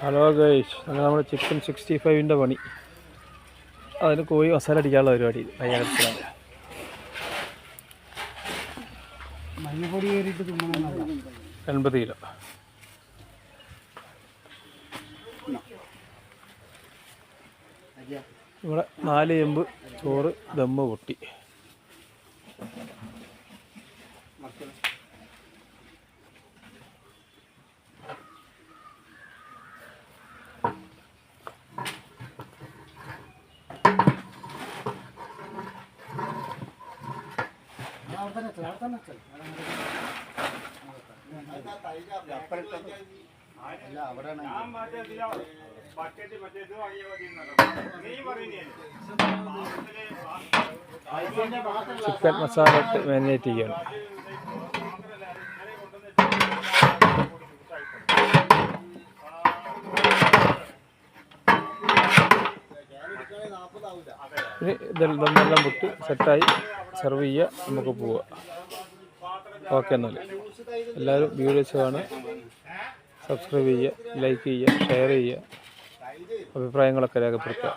Hello guys, അങ്ങനെ നമ്മൾ chicken 65ൻ്റെ പണി. അതിന് കോഴി മസാല അടിക്കാനുള്ള പരിപാടി തയ്യാറെടുക്കലാണ്. മഞ്ഞപ്പൊടി കയറിയിട്ട് 80 കിലോ. ഇവിടെ 4 ചെമ്പ് ചോറ് ദമ്മ് പൊട്ടി. ചിക്കൻ മസാല ഇട്ട് മാരിനേറ്റ് ചെയ്യണം. ഇനി ഇതെല്ലാം പൊട്ടി സെറ്റായി സെർവ് ചെയ്യുക, നമുക്ക് പോവുക. ഓക്കെ, എന്നാൽ എല്ലാവരും വീഡിയോസ് കാണുക, സബ്സ്ക്രൈബ് ചെയ്യുക, ലൈക്ക് ചെയ്യുക, ഷെയർ ചെയ്യുക, അഭിപ്രായങ്ങളൊക്കെ രേഖപ്പെടുത്തുക.